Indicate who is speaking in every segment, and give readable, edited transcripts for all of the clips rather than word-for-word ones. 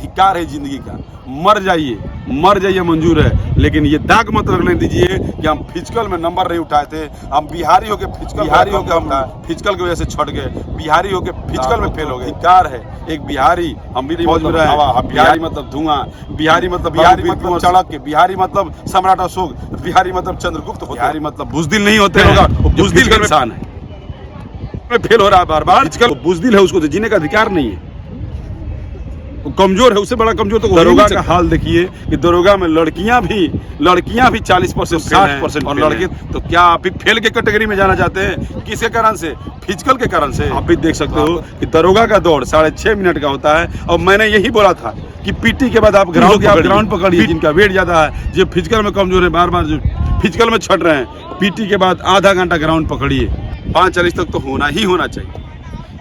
Speaker 1: अधिकार है जिंदगी का। मर जाइए मंजूर है, लेकिन ये दाग मत रखने दीजिए कि हम फिजिकल में नंबर नहीं उठाए थे। हम बिहारी होके हम फिजिकल की वजह से छट गए, बिहारी होके फिजिकल में फेल हो गए। अधिकार है एक बिहारी, हम भी मौज में रहे। बिहारी मतलब धुआं, बिहारी मतलब सड़क के, बिहारी मतलब सम्राट अशोक, बिहारी मतलब चंद्रगुप्त, बिहारी मतलब बुजदिल नहीं होते होगा। बुजदिल का इंसान है, फेल हो रहा है बार बार। बुजदिल है, उसको तो जीने का अधिकार नहीं है, कमजोर है, उससे बड़ा कमजोर तो दरोगा का हाल देखिए कि दरोगा में लड़कियां भी 40% 60% और लड़के तो क्या आप भी फेल के कैटेगरी में जाना चाहते हैं? किसके कारण से? फिजिकल के कारण से। आप भी देख सकते हो कि दरोगा का दौड़ 6.5 मिनट का होता है। और मैंने यही बोला था कि पीटी के बाद आप ग्राउंड पकड़िए, जिनका वेट ज्यादा है, जो फिजिकल में कमजोर है, बार बार जो फिजिकल में छट रहे हैं, पीटी के बाद आधा घंटा ग्राउंड पकड़िए। 5:40 तक तो होना ही होना चाहिए।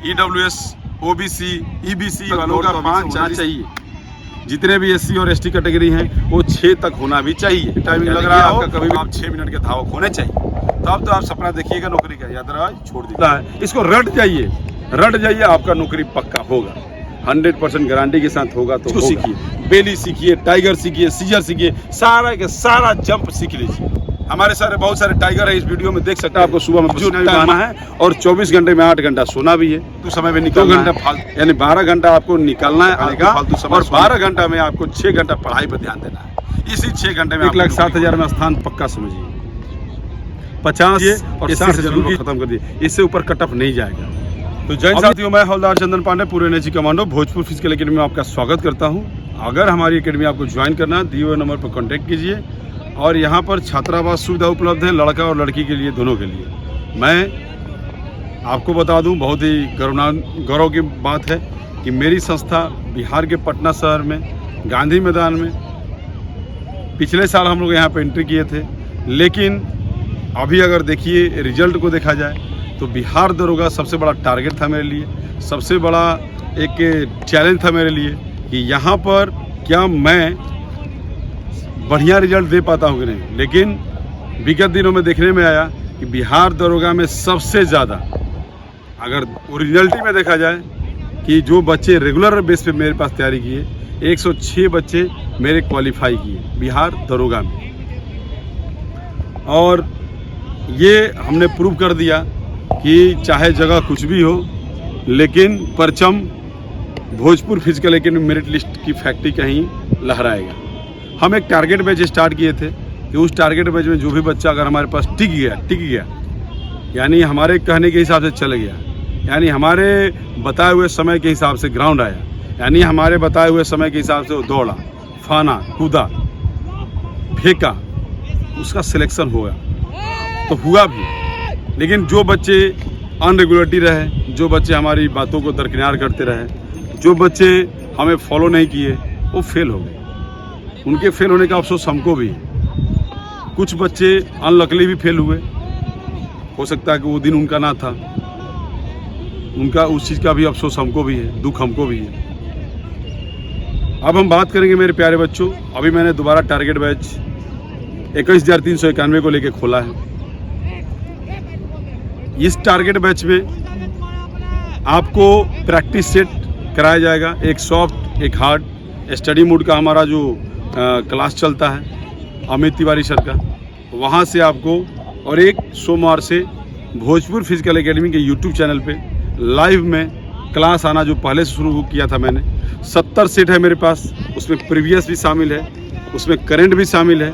Speaker 1: EWS OBC EBC वालों का 5-4 चाहिए। जितने भी SC और ST कैटेगरी हैं वो 6 तक होना भी चाहिए। टाइमिंग लग रहा है आपका, कभी आप 6 मिनट के धावक होने चाहिए, तब तो आप सपना देखिएगा नौकरी का। अदरवाइज छोड़ दीजिए, इसको रट जाइए, आपका नौकरी पक्का होगा, 100% गारंटी के साथ होगा। तो सीखिए, बेली सीखिए, टाइगर सीखिए, सीजर सीखिए, सारा के सारा जंप सीख लीजिए। हमारे सारे बहुत सारे टाइगर है इस वीडियो में, देख सकते हैं। आपको सुबह में उठाना है और 24 घंटे में 8 घंटा सोना भी है। तो समय में 2 घंटा फालतू, यानी 12 घंटा आपको निकलना है आएगा, और 12 घंटा में आपको 6 घंटा पढ़ाई पर ध्यान देना है। इसी 6 घंटे में 1,07,000 में स्थान पक्का समझिए। 50 और 60 जरूर खत्म कर दिए, इससे ऊपर कटअप नहीं जाएगा। तो जय साथियों, मैं हवलदार चंदन पांडे, पूरे NSG commando Bhojpur physical academy में आपका स्वागत करता हूं। अगर हमारी एकेडमी आपको ज्वाइन करना है, दिए हुए नंबर पर कॉन्टैक्ट कीजिए। और यहाँ पर छात्रावास सुविधा उपलब्ध है, लड़का और लड़की के लिए, दोनों के लिए। मैं आपको बता दूं, बहुत ही गौरव की बात है कि मेरी संस्था बिहार के पटना शहर में गांधी मैदान में पिछले साल हम लोग यहाँ पर एंट्री किए थे। लेकिन अभी अगर देखिए रिजल्ट को देखा जाए तो बिहार दरोगा सबसे बड़ा टारगेट था मेरे लिए, सबसे बड़ा एक चैलेंज था मेरे लिए कि यहाँ पर क्या मैं बढ़िया रिजल्ट दे पाता हूँ कि नहीं। लेकिन विगत दिनों में देखने में आया कि बिहार दरोगा में सबसे ज़्यादा, अगर ओरिजिनलिटी में देखा जाए कि जो बच्चे रेगुलर बेस पे मेरे पास तैयारी किए, 106 बच्चे मेरे क्वालिफाई किए बिहार दरोगा में। और ये हमने प्रूव कर दिया कि चाहे जगह कुछ भी हो, लेकिन परचम Bhojpur physical academy merit list की फैक्ट्री कहीं लहराएगा। हम एक टारगेट बैच स्टार्ट किए थे कि उस टारगेट बैच में जो भी बच्चा अगर हमारे पास टिक गया, यानी हमारे कहने के हिसाब से चल गया, यानी हमारे बताए हुए समय के हिसाब से ग्राउंड आया, यानी हमारे बताए हुए समय के हिसाब से वो दौड़ा, फाना, कूदा, फेंका, उसका सिलेक्शन हुआ तो हुआ भी। लेकिन जो बच्चे अनरेगुलरिटी रहे, जो बच्चे हमारी बातों को दरकिनार करते रहे, जो बच्चे हमें फॉलो नहीं किए, वो फेल हो गए। उनके फेल होने का अफसोस हमको भी है। कुछ बच्चे अनलकली भी फेल हुए, हो सकता है कि वो दिन उनका ना था, उनका उस चीज़ का भी अफसोस हमको भी है, दुख हमको भी है। अब हम बात करेंगे मेरे प्यारे बच्चों, अभी मैंने दोबारा टारगेट बैच 21,391 को लेके खोला है। इस टारगेट बैच में आपको प्रैक्टिस सेट कराया जाएगा, एक सॉफ्ट एक हार्ड। स्टडी मूड का हमारा जो क्लास चलता है अमित तिवारी सर का, वहाँ से आपको, और एक सोमवार से भोजपुर फिजिकल एकेडमी के यूट्यूब चैनल पे लाइव में क्लास आना जो पहले से शुरू किया था मैंने। 70 सेट है मेरे पास, उसमें प्रीवियस भी शामिल है, उसमें करंट भी शामिल है,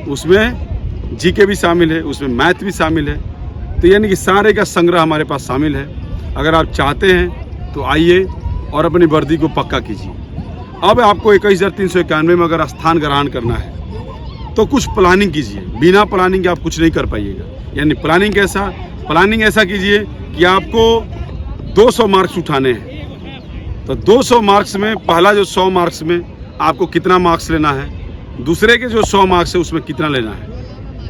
Speaker 1: उसमें जीके भी शामिल है, उसमें मैथ भी शामिल है। तो यानी कि सारे का संग्रह हमारे पास शामिल है। अगर आप चाहते हैं तो आइए और अपनी वर्दी को पक्का कीजिए। अब आपको 21,391 में अगर स्थान ग्रहण करना है तो कुछ प्लानिंग कीजिए, बिना प्लानिंग के आप कुछ नहीं कर पाइएगा। यानी प्लानिंग कैसा? प्लानिंग ऐसा कीजिए कि आपको 200 मार्क्स उठाने हैं, तो 200 मार्क्स में पहला जो 100 मार्क्स में आपको कितना मार्क्स लेना है, दूसरे के जो 100 मार्क्स है उसमें कितना लेना है।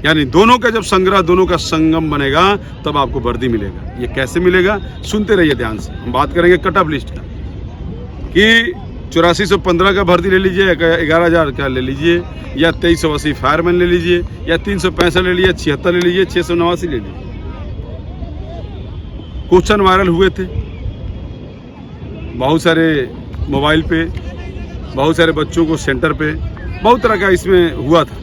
Speaker 1: यानी दोनों का जब संग्रह, दोनों का संगम बनेगा तब आपको वर्दी मिलेगा। ये कैसे मिलेगा, सुनते रहिए ध्यान से। हम बात करेंगे कटअप लिस्ट का कि 8415 का भर्ती ले लीजिए, 11,000 का ले लीजिए, या 2380 फायरमैन ले लीजिए, या 365 ले लीजिए, 76 ले लीजिए, 689 ले लीजिए। क्वेश्चन वायरल हुए थे बहुत सारे मोबाइल पे, बहुत सारे बच्चों को सेंटर पे बहुत तरह का इसमें हुआ था।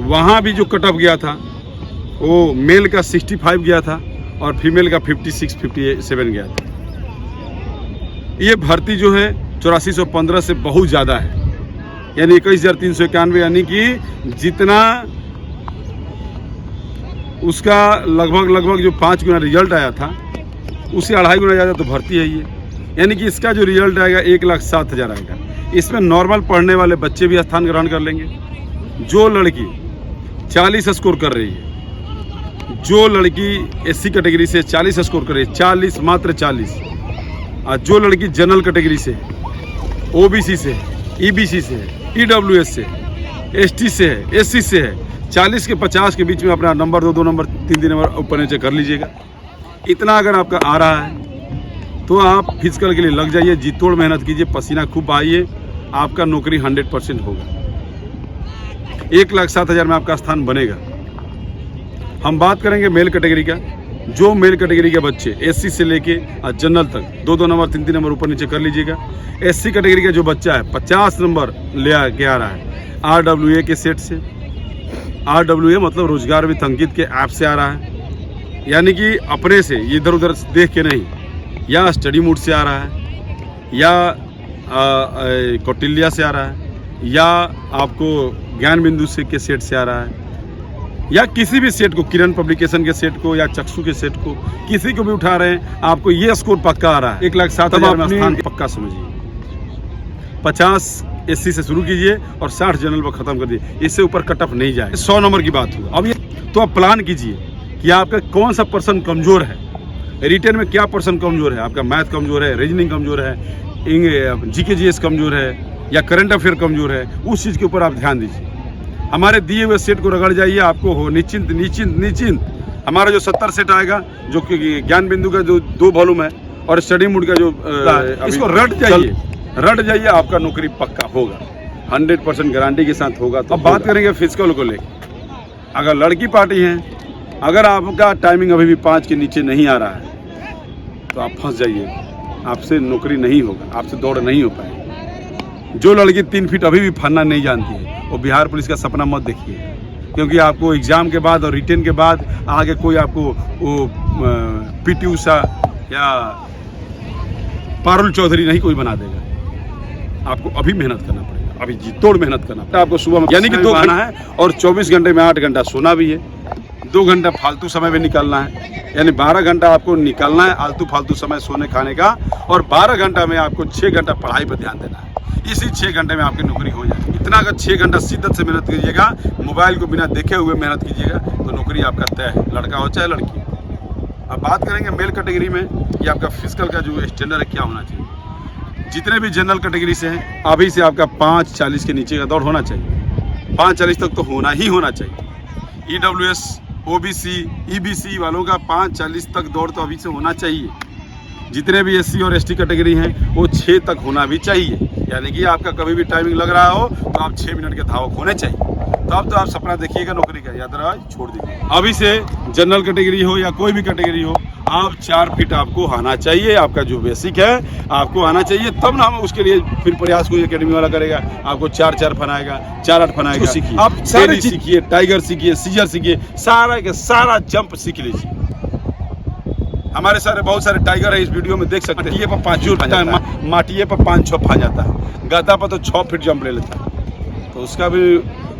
Speaker 1: वहाँ भी जो कट ऑफ गया था वो मेल का 65 गया था और फीमेल का 56-57 गया था। ये भर्ती जो है 8415 से बहुत ज़्यादा है, यानी 21,391, यानी कि जितना उसका लगभग जो 5 गुना रिजल्ट आया था उससे 2.5 गुना ज़्यादा तो भर्ती है ये। यानी कि इसका जो रिजल्ट आएगा 1,07,000 आएगा। इसमें नॉर्मल पढ़ने वाले बच्चे भी स्थान ग्रहण कर लेंगे। जो लड़की 40 स्कोर कर रही है, जो लड़की SC कैटेगरी से 40 स्कोर कर रही है, 40 मात्र 40, और जो लड़की जनरल कैटेगरी से, OBC से, EBC से, EWS से, ST से है, SC से है, 40 के 50 के बीच में अपना नंबर 2 नंबर 3 नंबर ऊपर नीचे कर लीजिएगा। इतना अगर आपका आ रहा है तो आप फिजिकल के लिए लग जाइए, जी तोड़ मेहनत कीजिए, पसीना खूब बहाइए, आपका नौकरी 100% होगा। 1,07,000 में आपका स्थान बनेगा। हम बात करेंगे मेल कैटेगरी का। जो मेल कैटेगरी के बच्चे SC से लेके जनरल तक 2 नंबर 3 नंबर ऊपर नीचे कर लीजिएगा। SC कैटेगरी का जो बच्चा है 50 नंबर ले आ रहा है RWA के सेट से। RWA मतलब रोजगार वित्त अंकित के ऐप से आ रहा है, यानी कि अपने से इधर उधर देख के नहीं, या स्टडी मूड से आ रहा है, या कौटिल्या से आ रहा है, या आपको ज्ञान बिंदु से के सेट से आ रहा है, या किसी भी सेट को, किरण पब्लिकेशन के सेट को या चक्षु के सेट को, किसी को भी उठा रहे हैं, आपको ये स्कोर पक्का आ रहा है। 1,07,000 में स्थान पक्का समझिए। 50 SC से शुरू कीजिए और 60 जनरल पर खत्म कर दीजिए, इससे ऊपर कट ऑफ नहीं जाए। 100 नंबर की बात हुआ। अब ये तो आप प्लान कीजिए कि आपका कौन सा पर्सन कमजोर है, रिटेन में क्या पर्सन कमजोर है, आपका मैथ कमजोर है, रीजनिंग कमजोर है, GK GS कमजोर है, या करंट अफेयर कमजोर है, उस चीज़ के ऊपर आप ध्यान दीजिए। हमारे दिए हुए सेट को रगड़ जाइए, आपको हो निश्चिंत। हमारा जो 70 सेट आएगा, जो कि ज्ञान बिंदु का जो 2 वॉल्यूम है और स्टडी मूड का जो इसको रट जाइए, आपका नौकरी पक्का होगा, 100% गारंटी के साथ होगा। तो अब बात करेंगे फिजिकल को लेकर। अगर लड़की पार्टी है, अगर आपका टाइमिंग अभी भी 5 के नीचे नहीं आ रहा है तो आप फंस जाइए, आपसे नौकरी नहीं होगा, आपसे दौड़ नहीं हो पाएगी। जो लड़की 3 फीट अभी भी फरना नहीं जानती है वो बिहार पुलिस का सपना मत देखिए, क्योंकि आपको एग्जाम के बाद और रिटेन के बाद आगे कोई आपको वो PT उषा या पारुल चौधरी नहीं कोई बना देगा। आपको अभी मेहनत करना पड़ेगा, अभी जी तोड़ मेहनत करना पड़ेगा। आपको सुबह में यानी कि 2 घंटा है और 24 घंटे में 8 घंटा सोना भी है, 2 घंटा फालतू समय में निकालना है, यानी 12 घंटा आपको निकालना है आलतू फालतू समय सोने खाने का, और 12 घंटा में आपको 6 घंटा पढ़ाई पर ध्यान देना है। इसी 6 घंटे में आपकी नौकरी हो जाएगी। इतना अगर 6 घंटा शिद्दत से मेहनत कीजिएगा, मोबाइल को बिना देखे हुए मेहनत कीजिएगा, तो नौकरी आपका तय है, लड़का हो चाहे लड़की। अब बात करेंगे मेल कैटेगरी में कि आपका फिजिकल का जो स्टैंडर्ड है क्या होना चाहिए। जितने भी जनरल कैटेगरी से हैं, अभी से आपका 5:40 के नीचे का दौड़ होना चाहिए, 5:40 तक तो होना चाहिए। EWS OBC EBC वालों का 5:40 तक दौड़ तो अभी से होना चाहिए। जितने भी SC और ST कैटेगरी हैं वो 6 तक होना भी चाहिए, यानी कि आपका कभी भी टाइमिंग लग रहा हो तो आप 6 मिनट के धावक होने चाहिए। तब तो आप सपना देखिएगा नौकरी का, या दरवाज छोड़ दीजिए। अभी से जनरल कैटेगरी हो या कोई भी कैटेगरी हो, आप 4 फीट आपको आना चाहिए, आपका जो बेसिक है आपको आना चाहिए, तब ना हम उसके लिए फिर प्रयास कोई एकेडमी वाला करेगा, आपको 4-4 फनाएगा, 4-8 फनाएगा। सीखिए, आप सारी सीखिए, टाइगर सीखिए, सीजर सीखिए, सारा के सारा जंप सीख लीजिए। हमारे सारे बहुत सारे टाइगर है, इस वीडियो में देख सकते हैं। माटिए पर 5 माटिए पर 5-6 फा जाता है, गदा पर तो 6 फीट जंप ले लेता है। तो उसका भी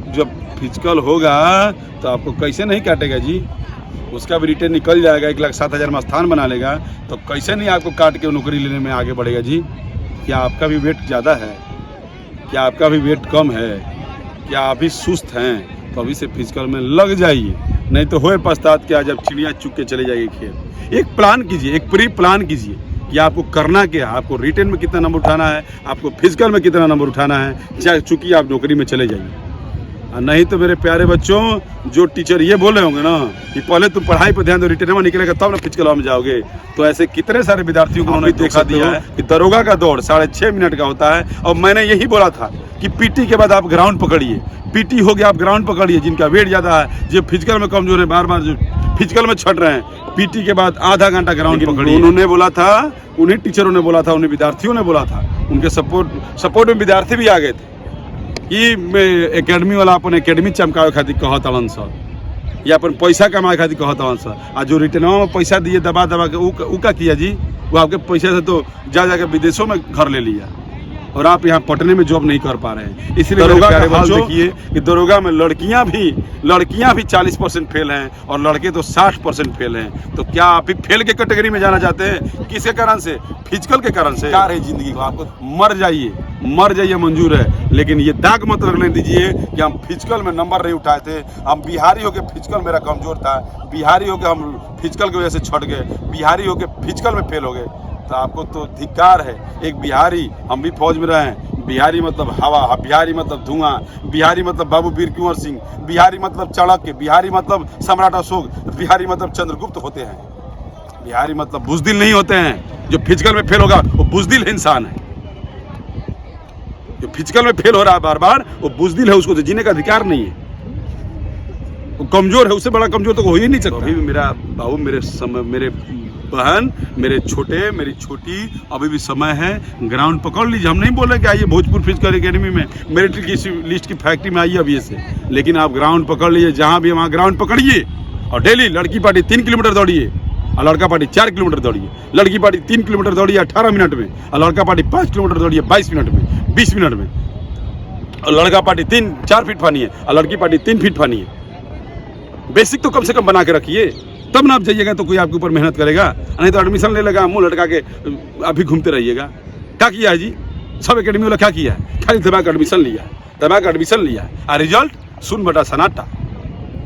Speaker 1: जब फिजिकल होगा तो आपको कैसे नहीं काटेगा जी, उसका भी रिटर्न निकल जाएगा, 1,07,000 में स्थान बना लेगा, तो कैसे नहीं आपको काट के नौकरी लेने में आगे बढ़ेगा जी। क्या आपका भी वेट ज़्यादा है, क्या आपका भी वेट कम है, क्या आप भी सुस्त हैं, तो अभी से फिजिकल में लग जाइए, नहीं तो होए पश्चात क्या जब चिड़िया चुग के चले जाएगी खेत। एक प्लान कीजिए, एक प्री प्लान कीजिए कि आपको करना क्या है, आपको रिटर्न में कितना नंबर उठाना है, आपको फिजिकल में कितना नंबर उठाना है, चाहे चूँकि आप नौकरी में चले जाइए। नहीं तो मेरे प्यारे बच्चों, जो टीचर ये बोले होंगे ना कि पहले तुम पढ़ाई पर ध्यान दो, रिटर्न में निकलेगा तब ना फिजिकल में जाओगे, तो ऐसे कितने सारे विद्यार्थियों को उन्होंने धोखा दिया है कि दरोगा का दौड़ 6.5 मिनट का होता है। और मैंने यही बोला था कि PT के बाद आप ग्राउंड पकड़िए, PT हो गया आप ग्राउंड पकड़िए। जिनका वेट ज़्यादा है, जो फिजिकल में कमजोर है, बार बार जो फिजिकल में छट रहे हैं। पीटी के बाद आधा घंटा ग्राउंड पकड़िए। उन्होंने बोला था, उन्हीं टीचरों ने बोला था, उन्हीं विद्यार्थियों ने बोला था, उनके सपोर्ट में विद्यार्थी भी आ गए थे कि एकेडमी वाला अपन एकेडमी चमकावे खातिर कहत हवन सर, या अपन पैसा कमाए खातिर कहत हवन सर। आ जो रिटर्नवा में पैसा दिए दबा के ऊ का किया जी? वो आपके पैसे से तो जाके विदेशों में घर ले लिया और आप यहाँ पटने में जॉब नहीं कर पा रहे हैं। इसलिए दरोगा का हाल देखिए कि दरोगा में लड़कियां भी 40% फेल हैं और लड़के तो 60% फेल हैं। तो क्या आप भी फेल के कैटेगरी में जाना चाहते हैं? किसके कारण से? फिजिकल के कारण से। कार है जिंदगी को, आपको मर जाइए मंजूर है, लेकिन ये दाग मत लगने दीजिए कि हम फिजिकल में नंबर नहीं उठाए थे। हम बिहारी होकर फिजिकल मेरा कमजोर था, बिहारी होकर हम फिजिकल की वजह से छट गए, बिहारी होकर फिजिकल में फेल हो गए। तो आपको तो धिक्कार है। एक बिहारी, हम भी फौज में रहे हैं, बिहारी मतलब हवा, बिहारी मतलब धुआं, बिहारी मतलब बाबू वीर कुंवर सिंह, बिहारी मतलब चाणक्य, बिहारी मतलब सम्राट अशोक, बिहारी मतलब चंद्रगुप्त होते हैं। बिहारी मतलब बुजदिल नहीं होते हैं। जो फिजिकल में फेल होगा वो बुजदिल इंसान है। जो फिजिकल में फेल हो रहा है बार बार, वो बुजदिल है, उसको तो जीने का अधिकार नहीं है। वो कमजोर है, उससे बड़ा कमजोर तो हो ही नहीं सकता। अभी मेरा बाबू, मेरे बहन, मेरे छोटे, मेरी छोटी, अभी भी समय है, ग्राउंड पकड़ लीजिए। हम नहीं बोल रहे कि आइए भोजपुर फिजिकल एकेडमी में मेरिट की लिस्ट की फैक्ट्री में आइए अभी से, लेकिन आप ग्राउंड पकड़ लीजिए। जहाँ भी वहाँ ग्राउंड पकड़िए और डेली लड़की पार्टी 3 किलोमीटर दौड़िए और लड़का पार्टी 4 किलोमीटर दौड़िए। लड़की पार्टी 3 किलोमीटर दौड़िए 18 मिनट में और लड़का पार्टी 5 किलोमीटर दौड़िए 22 मिनट में, 20 मिनट में। और लड़का पार्टी 4 फीट फानिए और लड़की पार्टी 3 फीट फानिए। बेसिक तो कम से कम बना के रखिए, तब ना आप जाइएगा तो कोई आपके ऊपर मेहनत करेगा। नहीं तो एडमिशन ले लेगा, मुंह लटका के अभी घूमते रहिएगा। क्या किया है जी? सब एकेडमी वाला क्या किया है? खाली दबा एडमिशन लिया और रिजल्ट सुन बटा सन्नाटा।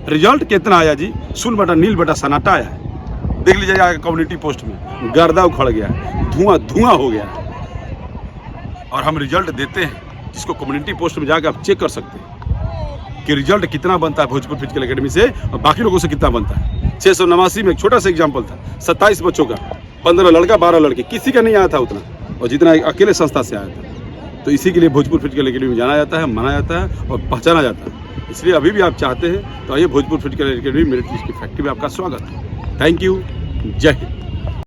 Speaker 1: रिजल्ट कितना आया जी? सुन बटा नील बटा सन्नाटा आया है। देख लीजिएगा कम्युनिटी पोस्ट में गर्दा उखड़ गया, धुआं हो गया। और हम रिजल्ट देते हैं, जिसको कम्युनिटी पोस्ट में जाकर आप चेक कर सकते हैं कि रिजल्ट कितना बनता है भोजपुर फिजिकल एकेडमी से और बाकी लोगों से कितना बनता है। 689 में एक छोटा सा एग्जाम्पल था, 27 बच्चों का, 15 लड़का 12 लड़के, किसी का नहीं आया था उतना, और जितना अकेले संस्था से आया था। तो इसी के लिए भोजपुर फिजिकल एकेडमी में जाना जाता है, माना जाता है और पहचाना जाता है। इसलिए अभी भी आप चाहते हैं तो आइए Bhojpur physical academy merit list की फैक्ट्री में आपका स्वागत है। थैंक यू, जय हिंद।